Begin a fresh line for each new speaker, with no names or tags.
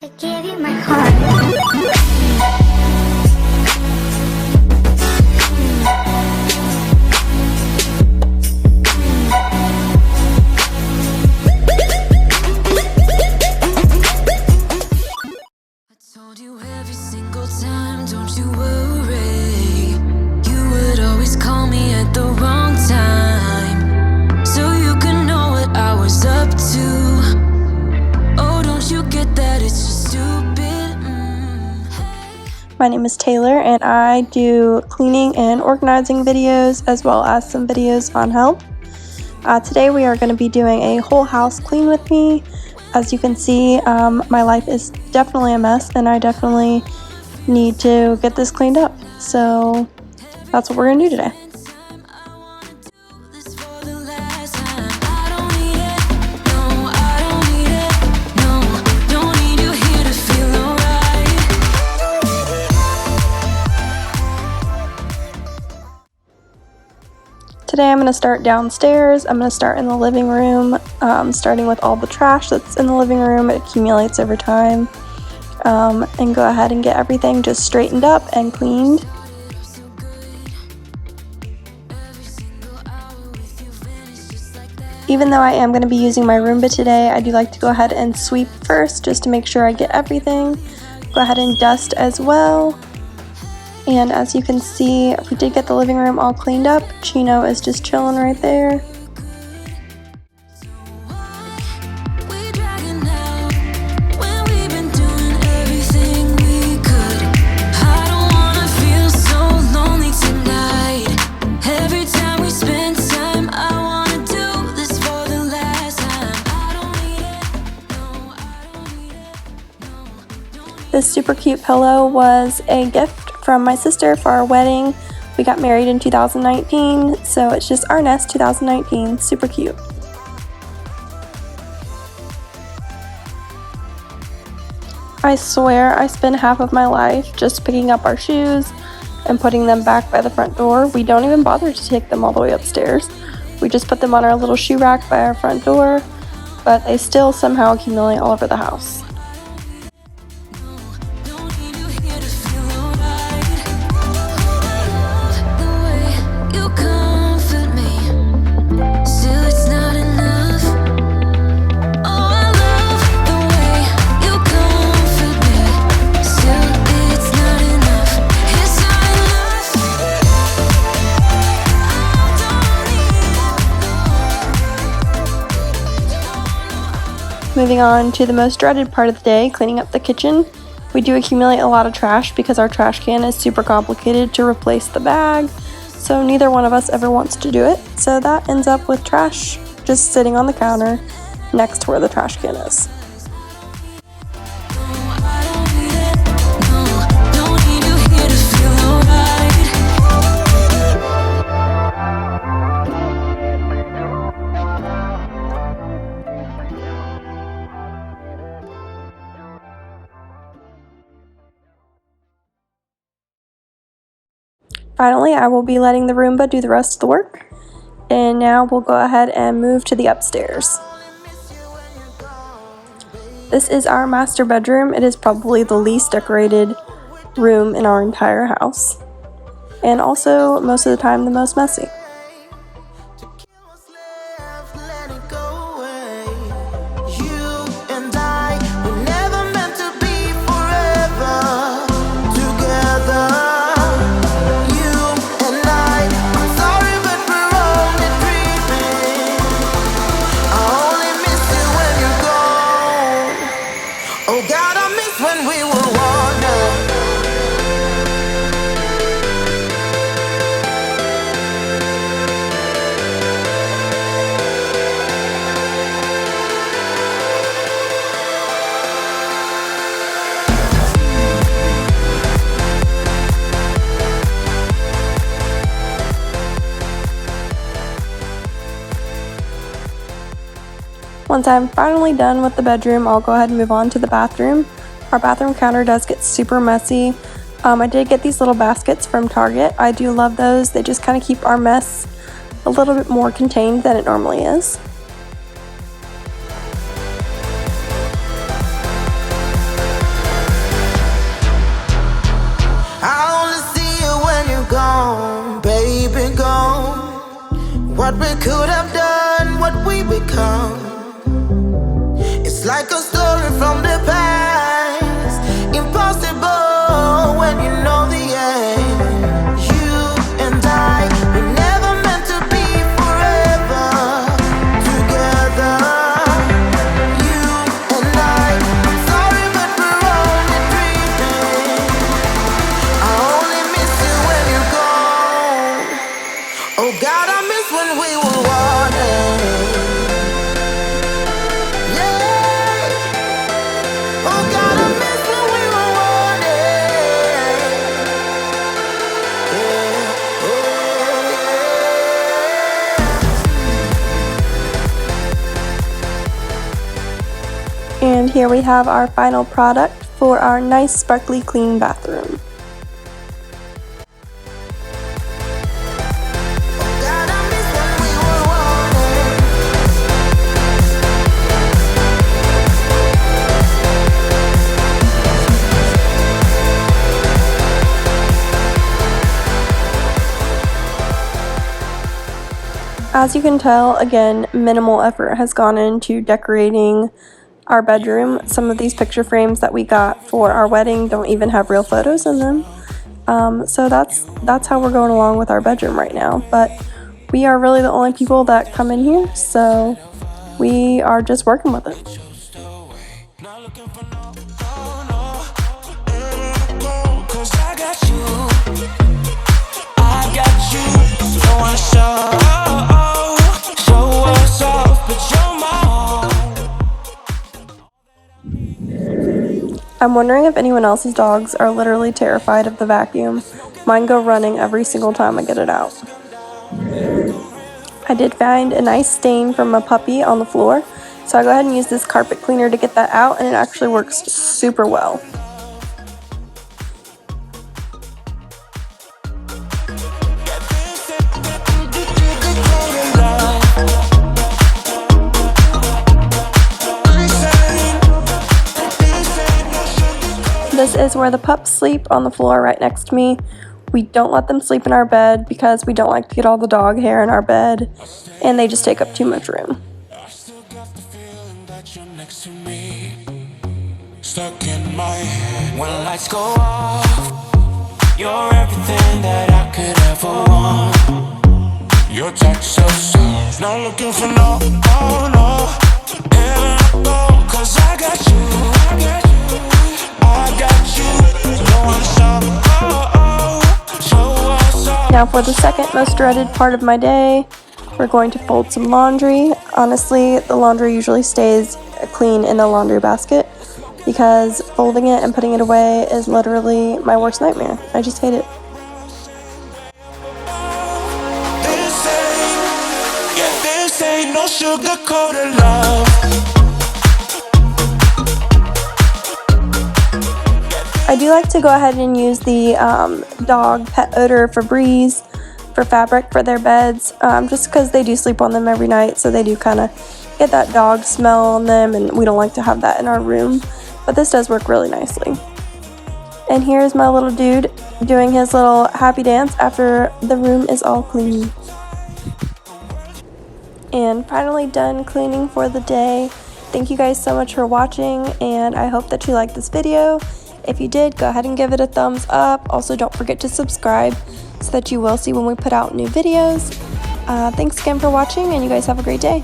I gave you my heart.
Told you every single time, don't you worry. You would always call me at the wrong time, so you can know what I was up to. Oh, don't you get that? It's just stupid.
My name is Taylor and I do cleaning and organizing videos as well as some videos on health. Today we are going to be doing a whole house clean with me. As you can see, my life is definitely a mess and I definitely need to get this cleaned up. So that's what we're going to do today. Today I'm going to start downstairs. I'm going to start in the living room, starting with all the trash that's in the living room. It accumulates over time, and go ahead and get everything just straightened up and cleaned. Even though I am going to be using my Roomba today, I do like to go ahead and sweep first just to make sure I get everything. Go ahead and dust as well. And as you can see, we did get the living room all cleaned up. Chino is just chilling right there. This super cute pillow was a gift from my sister for our wedding. We got married in 2019, so it's just our nest 2019. Super cute. I swear I spend half of my life just picking up our shoes and putting them back by the front door. We don't even bother to take them all the way upstairs. We just put them on our little shoe rack by our front door, but they still somehow accumulate all over the house. Moving on to the most dreaded part of the day, cleaning up the kitchen. We do accumulate a lot of trash because our trash can is super complicated to replace the bag, so neither one of us ever wants to do it. So that ends up with trash just sitting on the counter next to where the trash can is. Finally, I will be letting the Roomba do the rest of the work. And now we'll go ahead and move to the upstairs. This is our master bedroom. It is probably the least decorated room in our entire house. And also, most of the time, the most messy. Once I'm finally done with the bedroom, I'll go ahead and move on to the bathroom. Our bathroom counter does get super messy. I did get these little baskets from Target. I do love those. They just kind of keep our mess a little bit more contained than it normally is.
what we could have done, what we become. It's like a story from the past, impossible when you know the end. You and I, we never meant to be forever together. You and I, I'm sorry but we're only dreaming. I only miss you when you're gone. Oh God, I miss when we were wanted.
And here we have our final product for our nice sparkly clean bathroom. As you can tell, again, minimal effort has gone into decorating our bedroom. Some of these picture frames that we got for our wedding don't even have real photos in them. So that's how we're going along with our bedroom right now. But we are really the only people that come in here, so we are just working with it. I'm wondering if anyone else's dogs are literally terrified of the vacuum. Mine go running every single time I get it out. I did find a nice stain from a puppy on the floor, so I go ahead and use this carpet cleaner to get that out, and it actually works super well. This is where the pups sleep, on the floor right next to me. We don't let them sleep in our bed because we don't like to get all the dog hair in our bed, and they just take up too much room.
Stuck in my head when lights go off. You're everything that I could ever want. Your touch so soft. Not looking for no, oh no. Never go, 'cause I got you. I got you. No one stop. Oh, oh. Show us all.
Now for the second most dreaded part of my day, we're going to fold some laundry. Honestly, the laundry usually stays clean in the laundry basket, because folding it and putting it away is literally my worst nightmare. I just hate it.
This ain't no sugar-coated love.
I do like to go ahead and use the dog pet odor Febreze for fabric for their beds, just because they do sleep on them every night, so they do kind of get that dog smell on them, and we don't like to have that in our room. But this does work really nicely. And here's my little dude doing his little happy dance after the room is all clean. And finally done cleaning for the day. Thank you guys so much for watching, and I hope that you liked this video. If you did, go ahead and give it a thumbs up. Also, don't forget to subscribe so that you will see when we put out new videos. Thanks again for watching, and you guys have a great day.